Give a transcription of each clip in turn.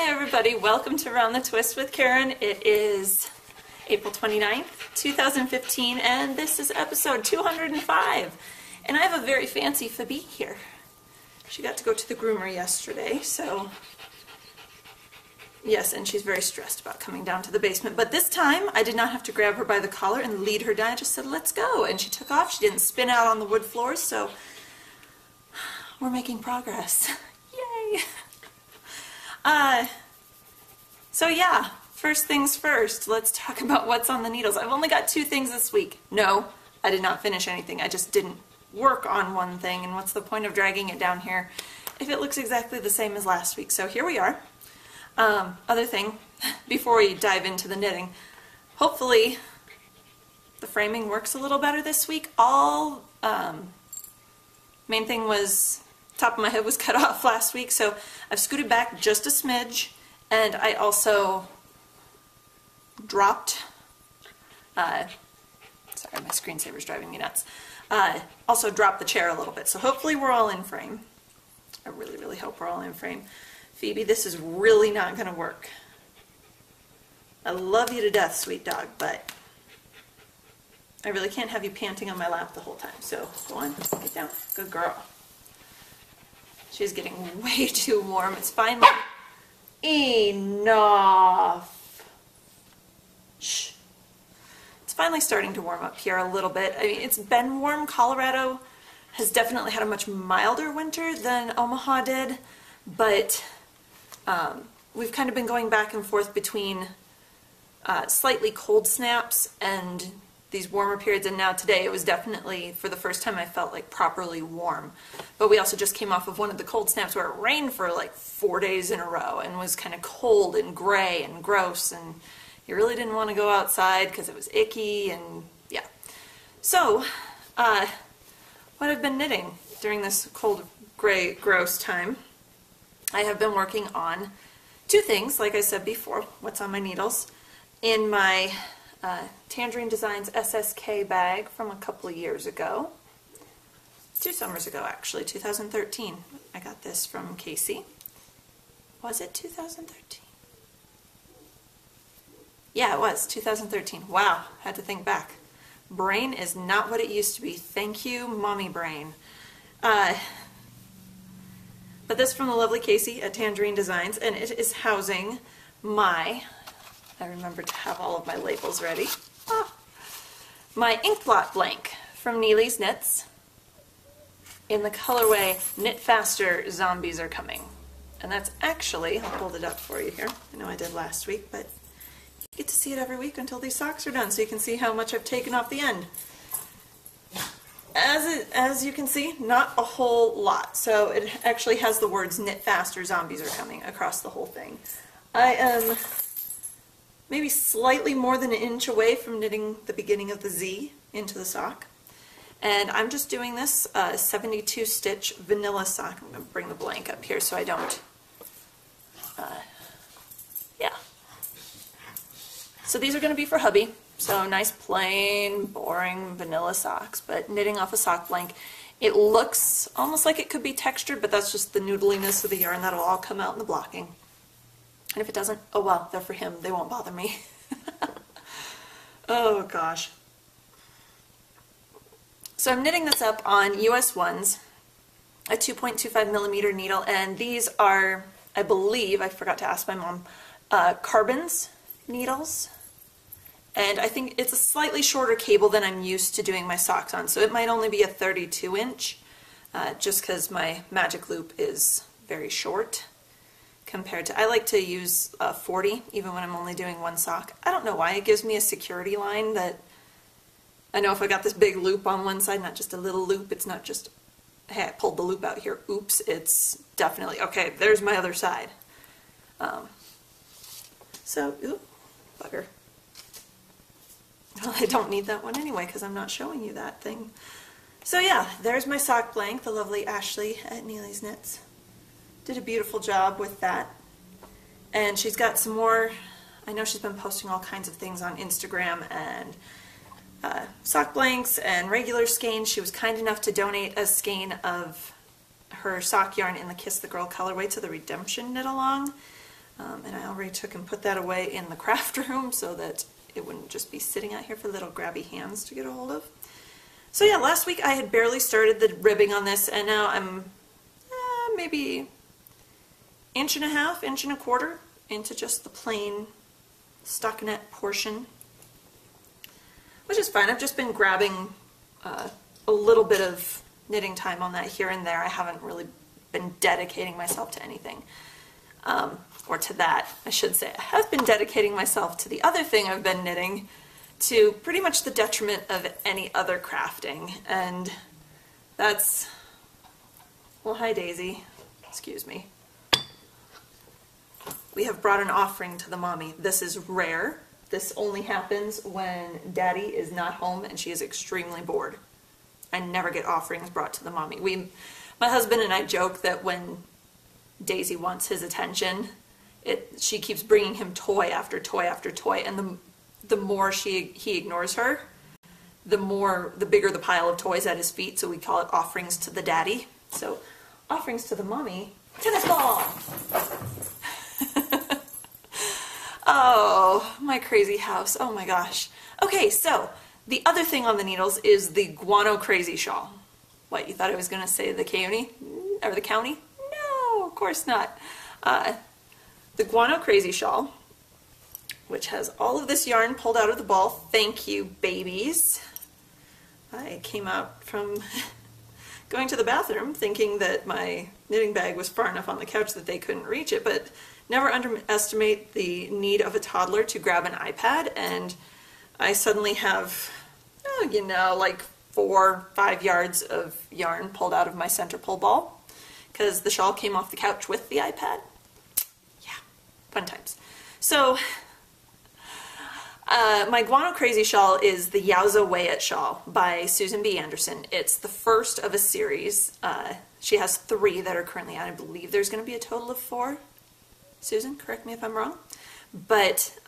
Hey everybody, welcome to Round the Twist with Karen. It is April 29th, 2015, and this is episode 205. And I have a very fancy Phoebe here. She got to go to the groomer yesterday, so yes, and she's very stressed about coming down to the basement. But this time, I did not have to grab her by the collar and lead her down. I just said, let's go. And she took off. She didn't spin out on the wood floors, so we're making progress. Yay! So yeah, first things first, let's talk about what's on the needles. I've only got 2 things this week. No, I did not finish anything. I just didn't work on one thing, and what's the point of dragging it down here if it looks exactly the same as last week? So here we are. Other thing, before we dive into the knitting, hopefully the framing works a little better this week. Main thing was, top of my head was cut off last week, so I've scooted back just a smidge, and I also dropped, sorry, my screensaver's driving me nuts, also dropped the chair a little bit, so hopefully we're all in frame. I really, really hope we're all in frame. Phoebe, this is really not going to work. I love you to death, sweet dog, but I really can't have you panting on my lap the whole time, so go on, get down, good girl. She's getting way too warm. It's finally enough. Shh. It's finally starting to warm up here a little bit. I mean, it's been warm. Colorado has definitely had a much milder winter than Omaha did, but we've kind of been going back and forth between slightly cold snaps and these warmer periods, and now today it was definitely, for the first time, I felt like properly warm. But we also just came off of one of the cold snaps where it rained for like 4 days in a row and was kind of cold and gray and gross, and you really didn't want to go outside because it was icky, and yeah. So, what I've been knitting during this cold, gray, gross time, I have been working on 2 things, like I said before, what's on my needles. In my Tangerine Designs SSK bag from a couple of years ago. 2 summers ago, actually, 2013. I got this from Casey. Was it 2013? Yeah, it was 2013. Wow, had to think back. Brain is not what it used to be. Thank you, mommy brain. But this from the lovely Casey at Tangerine Designs, and it is housing my, I remembered to have all of my labels ready, my ink blot blank from Neely's Knits in the colorway Knit Faster, Zombies Are Coming. And that's actually, I'll hold it up for you here, I know I did last week, but you get to see it every week until these socks are done, so you can see how much I've taken off the end. As you can see, not a whole lot, so it actually has the words Knit Faster, Zombies Are Coming across the whole thing. I am maybe slightly more than 1 inch away from knitting the beginning of the Z into the sock. And I'm just doing this 72 stitch vanilla sock. I'm going to bring the blank up here so I don't, yeah. So these are going to be for hubby. So nice plain, boring vanilla socks, but knitting off a sock blank. It looks almost like it could be textured, but that's just the noodliness of the yarn. That'll all come out in the blocking. And if it doesn't, oh well, they're for him. They won't bother me. Oh gosh. So I'm knitting this up on US 1s, a 2.25 millimeter needle, and these are, I believe, I forgot to ask my mom, Carbons needles. And I think it's a slightly shorter cable than I'm used to doing my socks on, so it might only be a 32 inch, just because my magic loop is very short. Compared to, I like to use 40 even when I'm only doing 1 sock. I don't know why, it gives me a security line that I know if I got this big loop on one side, not just a little loop, it's not just, hey, I pulled the loop out here, oops, it's definitely, okay, there's my other side. So, ooh, bugger. Well, I don't need that one anyway because I'm not showing you that thing. So yeah, there's my sock blank, the lovely Ashley at Neely's Knits. Did a beautiful job with that. And she's got some more, I know she's been posting all kinds of things on Instagram and sock blanks and regular skeins. She was kind enough to donate a skein of her sock yarn in the Kiss the Girl colorway to the Redemption knit along. And I already took and put that away in the craft room so that it wouldn't just be sitting out here for little grabby hands to get a hold of. So yeah, last week I had barely started the ribbing on this, and now I'm maybe inch and a half, inch and a quarter into just the plain stockinette portion, which is fine. I've just been grabbing a little bit of knitting time on that here and there. I haven't really been dedicating myself to anything, or to that, I should say. I have been dedicating myself to the other thing I've been knitting, to pretty much the detriment of any other crafting, and that's, well, hi Daisy, excuse me. We have brought an offering to the mommy. This is rare. This only happens when Daddy is not home and she is extremely bored. I never get offerings brought to the mommy. My husband and I joke that when Daisy wants his attention, she keeps bringing him toy after toy after toy, and the more he ignores her, the bigger the pile of toys at his feet, so we call it offerings to the daddy. So, offerings to the mommy, tennis ball! Oh, my crazy house, oh my gosh. Okay, so, the other thing on the needles is the guano crazy shawl. What, you thought I was going to say the county? Or the county? No, of course not. The guano crazy shawl, which has all of this yarn pulled out of the ball. Thank you, babies. I came out from going to the bathroom thinking that my knitting bag was far enough on the couch that they couldn't reach it, but never underestimate the need of a toddler to grab an iPad, and I suddenly have, you know, like 4 or 5 yards of yarn pulled out of my center pull ball, because the shawl came off the couch with the iPad. Yeah, fun times. So, my Guano Crazy shawl is the Yowza Weigh It shawl by Susan B. Anderson. It's the first of a series. She has 3 that are currently out. I believe there's going to be a total of 4. Susan, correct me if I'm wrong. But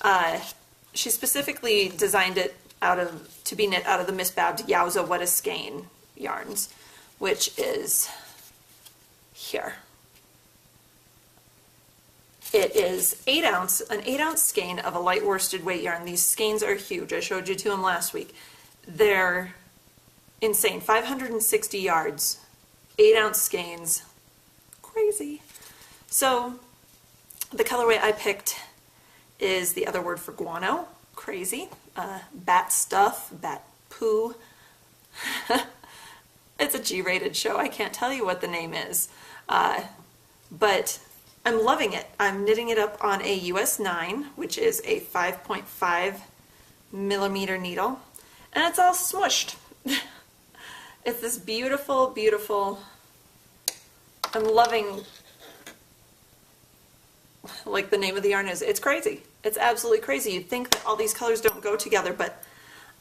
she specifically designed it to be knit out of the Miss Babbed Yowza What a Skein yarns, which is here. It is an 8-ounce skein of a light worsted weight yarn. These skeins are huge. I showed you 2 of them last week. They're insane. 560 yards, 8-ounce skeins. Crazy. So the colorway I picked is the other word for guano. Crazy. Bat stuff, bat poo. It's a G-rated show. I can't tell you what the name is. But I'm loving it. I'm knitting it up on a US 9, which is a 5.5 millimeter needle, and it's all smushed. It's this beautiful, beautiful, I'm loving, like the name of the yarn is, it's crazy. It's absolutely crazy. You'd think that all these colors don't go together, but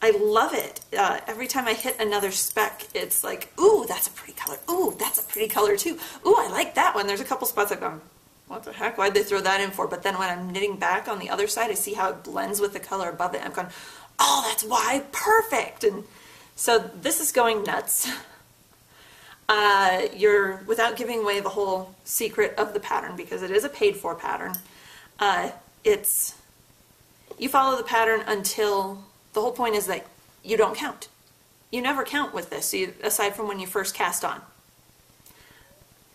I love it. Every time I hit another speck, it's like, ooh, that's a pretty color. Ooh, that's a pretty color too. Ooh, I like that one. There's a couple spots I've gone, what the heck, why'd they throw that in for? But then when I'm knitting back on the other side, I see how it blends with the color above it. I'm going, oh, that's why, perfect. And so this is going nuts. Without giving away the whole secret of the pattern, because it is a paid for pattern, you follow the pattern until, the whole point is that you don't count. You never count with this, aside from when you first cast on.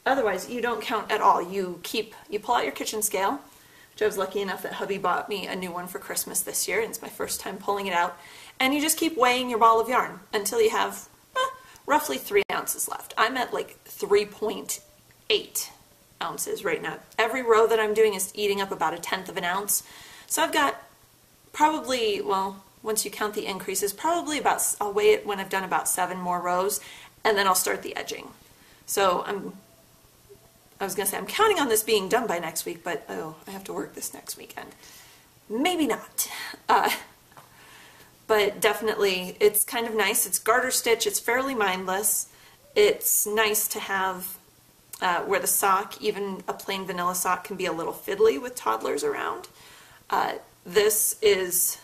Otherwise, you don't count at all. You pull out your kitchen scale, which I was lucky enough that hubby bought me a new one for Christmas this year, and it's my first time pulling it out, and you just keep weighing your ball of yarn until you have roughly 3 ounces left. I'm at like 3.8 ounces right now. Every row that I'm doing is eating up about 1/10 of an ounce, so I've got probably, well, once you count the increases, probably about, I'll weigh it when I've done about 7 more rows, and then I'll start the edging. So I was going to say, I'm counting on this being done by next week, but oh, I have to work this next weekend. Maybe not. But definitely, it's kind of nice. It's garter stitch. It's fairly mindless. It's nice to have where the sock, even a plain vanilla sock, can be a little fiddly with toddlers around. This is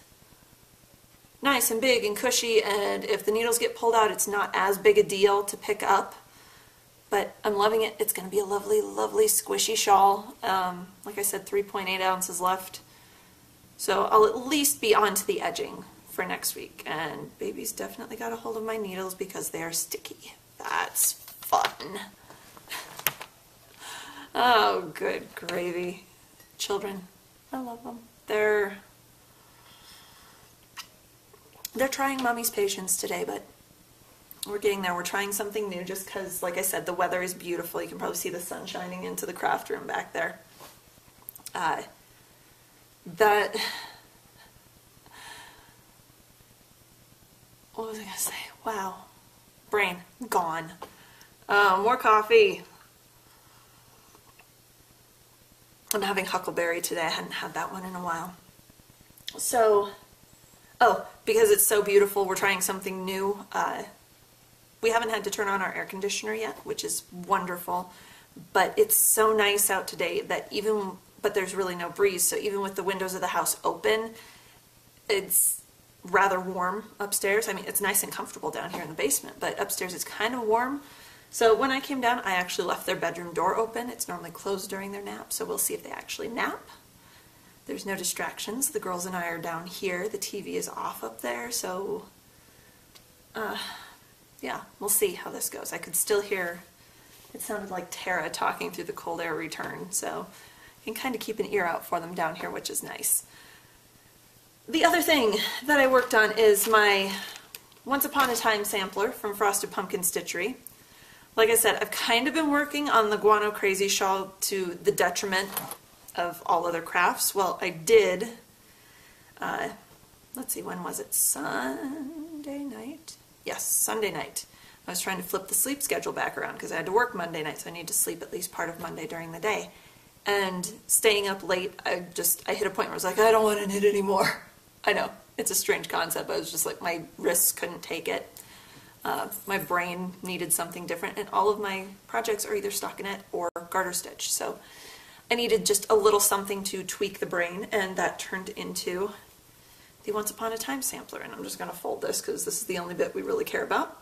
nice and big and cushy, and if the needles get pulled out, it's not as big a deal to pick up. But I'm loving it. It's going to be a lovely, lovely squishy shawl. Like I I said 3.8 ounces left. So I'll at least be onto the edging for next week. And baby's definitely got a hold of my needles because they are sticky. That's fun. Oh, good gravy. Children, I love them. They're trying mommy's patience today, but we're getting there. We're trying something new just because, like I said, the weather is beautiful. You can probably see the sun shining into the craft room back there. What was I going to say? Wow. Brain gone. More coffee. I'm having huckleberry today. I hadn't had that one in a while. So, because it's so beautiful, we're trying something new. We haven't had to turn on our air conditioner yet, which is wonderful. But it's so nice out today that but there's really no breeze. So even with the windows of the house open, it's rather warm upstairs. I mean, it's nice and comfortable down here in the basement, but upstairs it's kind of warm. So when I came down, I actually left their bedroom door open. It's normally closed during their nap, so we'll see if they actually nap. There's no distractions. The girls and I are down here. The TV is off up there, so yeah, we'll see how this goes. I could still hear, it sounded like Tara talking through the cold air return, so I can kind of keep an ear out for them down here, which is nice. The other thing that I worked on is my Once Upon a Time sampler from Frosted Pumpkin Stitchery. Like I said, I've kind of been working on the Guano Crazy shawl to the detriment of all other crafts. Well, I did, let's see, when was it? Sunday night? Yes, Sunday night. I was trying to flip the sleep schedule back around because I had to work Monday night, so I need to sleep at least part of Monday during the day. And staying up late, I hit a point where I was like, I don't want to knit anymore. I know, it's a strange concept, but I was just like, my wrists couldn't take it. My brain needed something different, and all of my projects are either stockinette or garter stitch, so I needed just a little something to tweak the brain, and that turned into the Once Upon a Time sampler. And I'm just going to fold this because this is the only bit we really care about.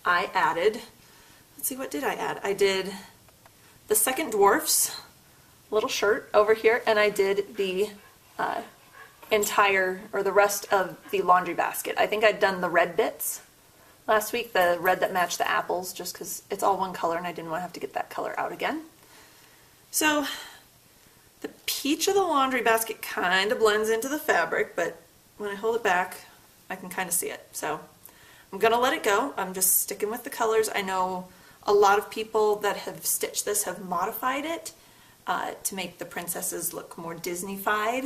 I added, let's see, what did I add? I did the Second Dwarfs little shirt over here, and I did the the rest of the laundry basket. I think I'd done the red bits last week, the red that matched the apples, just because it's all one color and I didn't want to have to get that color out again. So the peach of the laundry basket kind of blends into the fabric, but when I hold it back, I can kind of see it. So I'm going to let it go. I'm just sticking with the colors. I know a lot of people that have stitched this have modified it to make the princesses look more Disney-fied,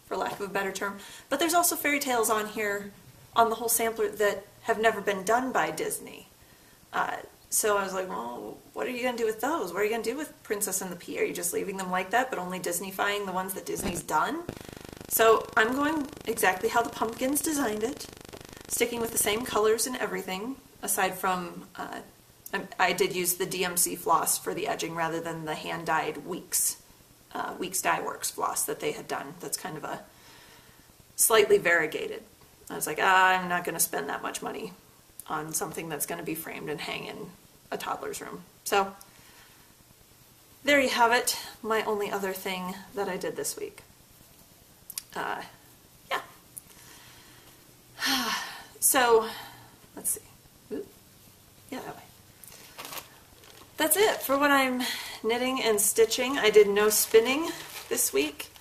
for lack of a better term. But there's also fairy tales on here, on the whole sampler, that have never been done by Disney. So I was like, well, what are you going to do with those? What are you going to do with Princess and the Pea? Are you just leaving them like that, but only Disney-fying the ones that Disney's done? So I'm going exactly how the pumpkins designed it, sticking with the same colors and everything, aside from, I did use the DMC floss for the edging rather than the hand-dyed Weeks Dye Works floss that they had done. That's kind of a slightly variegated. I was like, I'm not going to spend that much money on something that's going to be framed and hang in a toddler's room. So there you have it, my only other thing that I did this week. Yeah. So, let's see. Ooh. Yeah, that way. That's it for what I'm knitting and stitching. I did no spinning this week.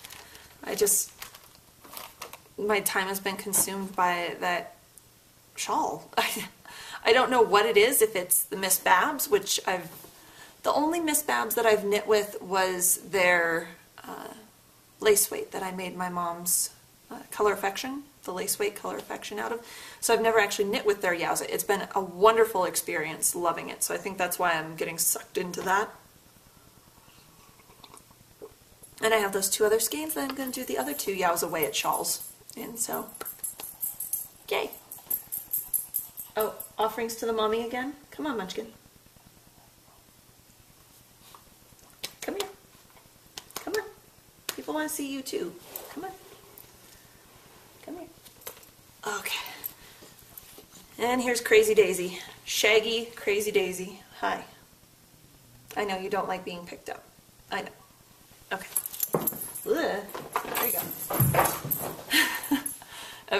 My time has been consumed by that shawl. I don't know what it is, if it's the Miss Babs, which the only Miss Babs that I've knit with was their lace weight that I made my mom's Color Affection, the lace weight Color Affection out of. So I've never actually knit with their Yowza. It's been a wonderful experience, loving it. So I think that's why I'm getting sucked into that. And I have those two other skeins that I'm going to do the other two Yowza Way It shawls in, so yay. Oh, offerings to the mommy again? Come on, Munchkin. Come here. Come on. People want to see you too. Come on. Come here. Okay. And here's Crazy Daisy. Shaggy Crazy Daisy. Hi. I know you don't like being picked up. I know.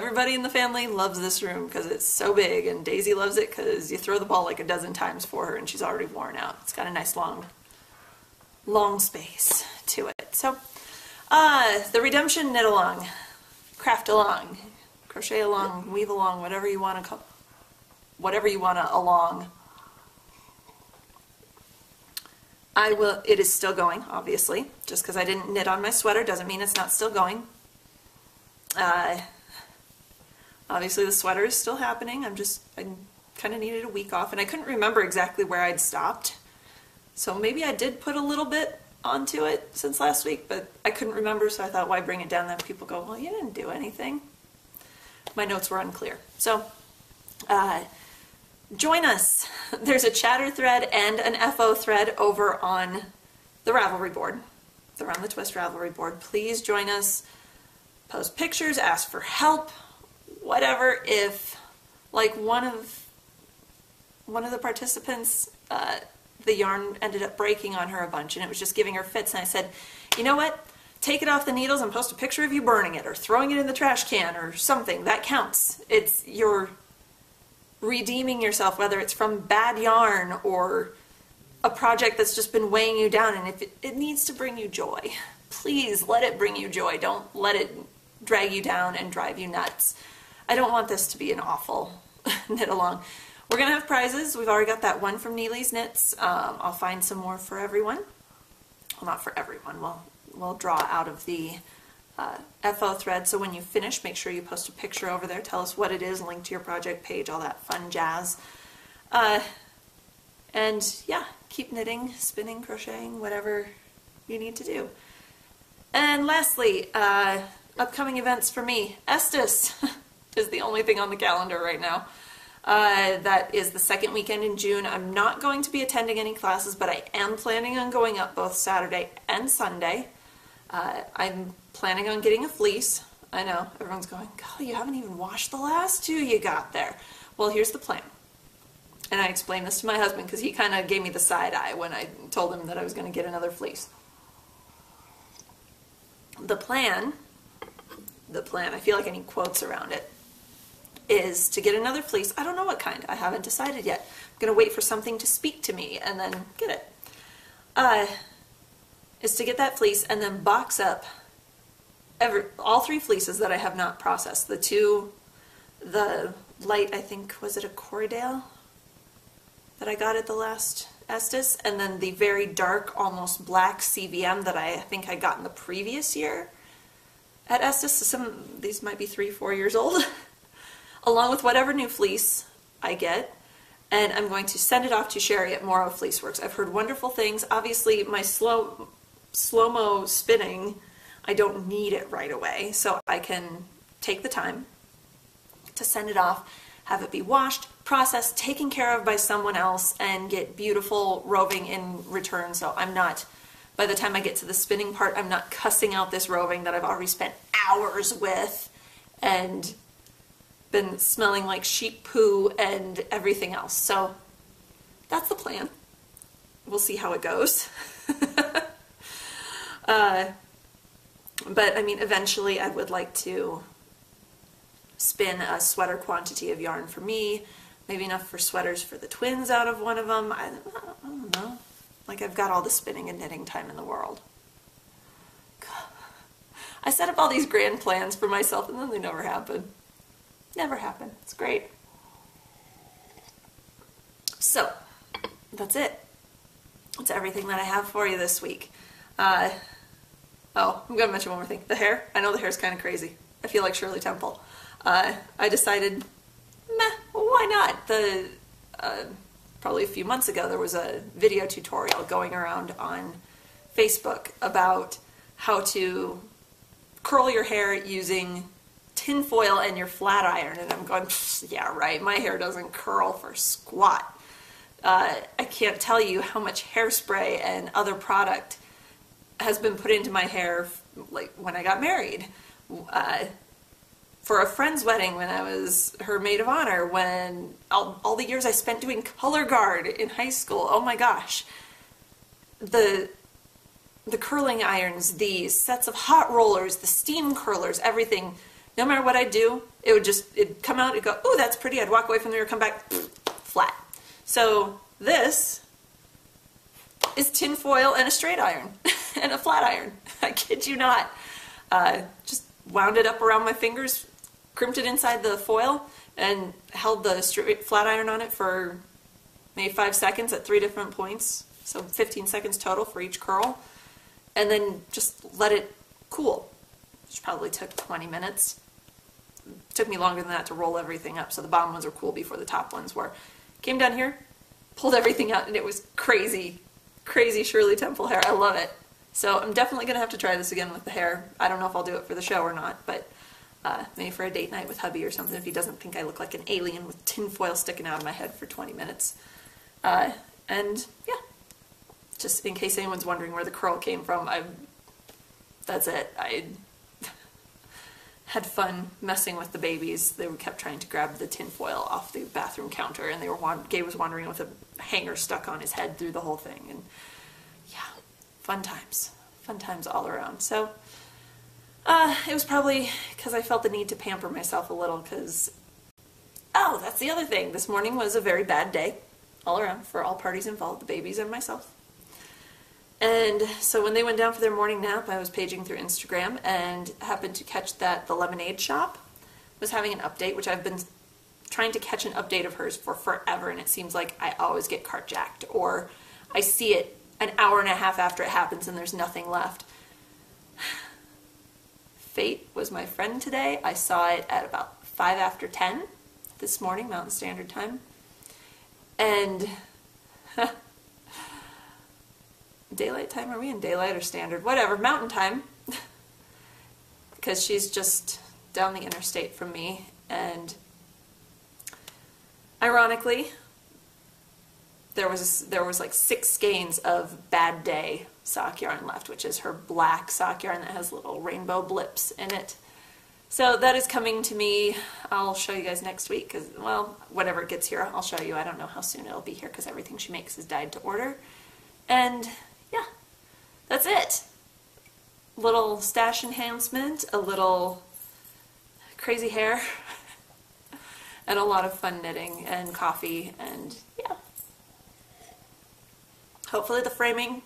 everybody in the family loves this room because it's so big, and Daisy loves it because you throw the ball like a dozen times for her and she's already worn out. It's got a nice long space to it. So, the redemption knit along, craft along, crochet along, weave along, whatever you want to along. It is still going, obviously. Just because I didn't knit on my sweater doesn't mean it's not still going. Obviously the sweater is still happening. I kind of needed a week off, and I couldn't remember exactly where I'd stopped. So maybe I did put a little bit onto it since last week, but I couldn't remember, so I thought, why bring it down? Then people go, well, you didn't do anything. My notes were unclear. So, join us. There's a chatter thread and an FO thread over on the Ravelry board. The Around the Twist Ravelry board. Please join us. Post pictures, ask for help, whatever. If, like, one of the participants, the yarn ended up breaking on her a bunch and it was just giving her fits, and I said, you know what? Take it off the needles and post a picture of you burning it or throwing it in the trash can or something. That counts. You're redeeming yourself, whether it's from bad yarn or a project that's just been weighing you down, and if it needs to bring you joy, please let it bring you joy. Don't let it drag you down and drive you nuts. I don't want this to be an awful knit along. We're going to have prizes. We've already got that one from Neely's Knits. I'll find some more for everyone. Well, not for everyone. We'll draw out of the FO thread, so when you finish, make sure you post a picture over there. Tell us what it is, link to your project page, all that fun jazz. And yeah, keep knitting, spinning, crocheting, whatever you need to do. And lastly, upcoming events for me. Estes is the only thing on the calendar right now. That is the second weekend in June. I'm not going to be attending any classes, but I am planning on going up both Saturday and Sunday. I'm planning on getting a fleece. I know, everyone's going, God, you haven't even washed the last two you got there. Well, here's the plan. And I explained this to my husband because he kind of gave me the side eye when I told him that I was going to get another fleece. The plan, I feel like I need quotes around it, is to get another fleece. I don't know what kind. I haven't decided yet. I'm going to wait for something to speak to me and then get it. Is to get that fleece and then box up all three fleeces that I have not processed. The light, I think, was it a Corriedale that I got at the last Estes, and then the very dark, almost black CVM that I think I got in the previous year at Estes. So these might be 3-4 years old. Along with whatever new fleece I get, and I'm going to send it off to Sherry at Morrow Fleece Works. I've heard wonderful things. Obviously, my slow-mo spinning, I don't need it right away, so I can take the time to send it off, have it be washed, processed, taken care of by someone else, and get beautiful roving in return. So I'm not, by the time I get to the spinning part, I'm not cussing out this roving that I've already spent hours with and been smelling like sheep poo and everything else. So that's the plan. We'll see how it goes. But I mean, eventually I would like to spin a sweater quantity of yarn for me, maybe enough for sweaters for the twins out of one of them. I don't know. Like, I've got all the spinning and knitting time in the world. I set up all these grand plans for myself and then they never happen. Never happen. It's great. So, that's it. That's everything that I have for you this week. Oh, I'm going to mention one more thing. The hair. I know the hair's kind of crazy. I feel like Shirley Temple. I decided, why not? Probably a few months ago, there was a video tutorial going around on Facebook about how to curl your hair using tinfoil and your flat iron. And I'm going, yeah, right. My hair doesn't curl for squat. I can't tell you how much hairspray and other product has been put into my hair, like when I got married, for a friend's wedding, when I was her maid of honor, when all the years I spent doing color guard in high school. Oh my gosh. The curling irons, the sets of hot rollers, the steam curlers, everything, no matter what I do, it'd come out, it'd go, ooh, that's pretty. I'd walk away from there, come back, flat. So this is tin foil and a straight iron and a flat iron. I kid you not. Just wound it up around my fingers, crimped it inside the foil, and held the straight flat iron on it for maybe 5 seconds at 3 different points. So 15 seconds total for each curl. And then just let it cool, which probably took 20 minutes. It took me longer than that to roll everything up, so the bottom ones were cool before the top ones were. Came down here, pulled everything out, and it was crazy, crazy Shirley Temple hair. I love it. So I'm definitely going to have to try this again with the hair. I don't know if I'll do it for the show or not, but maybe for a date night with hubby or something if he doesn't think I look like an alien with tin foil sticking out of my head for 20 minutes. And yeah, just in case anyone's wondering where the curl came from, that's it. I had fun messing with the babies. They kept trying to grab the tin foil off the bathroom counter, and Gabe was wandering with a hanger stuck on his head through the whole thing. And yeah, fun times all around. So it was probably because I felt the need to pamper myself a little because, oh, that's the other thing. This morning was a very bad day all around for all parties involved, the babies and myself. And so when they went down for their morning nap, I was paging through Instagram and happened to catch that the Lemonade Shop was having an update, which I've been trying to catch an update of hers for forever, and it seems like I always get carjacked, or I see it an hour and a half after it happens and there's nothing left. Fate was my friend today. I saw it at about 5 after 10 this morning, Mountain Standard Time. And daylight time, are we in daylight or standard? Whatever, mountain time. Because she's just down the interstate from me. And ironically, there was like 6 skeins of Bad Day sock yarn left, which is her black sock yarn that has little rainbow blips in it. So that is coming to me. I'll show you guys next week, because, well, whenever it gets here, I'll show you. I don't know how soon it'll be here, because everything she makes is dyed to order. And yeah, that's it. Little stash enhancement, a little crazy hair, and a lot of fun knitting and coffee, and yeah. Hopefully the framing,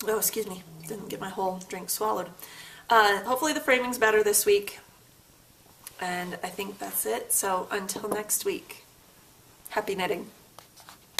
oh, excuse me, didn't get my whole drink swallowed. Hopefully the framing's better this week. And I think that's it. So until next week, happy knitting.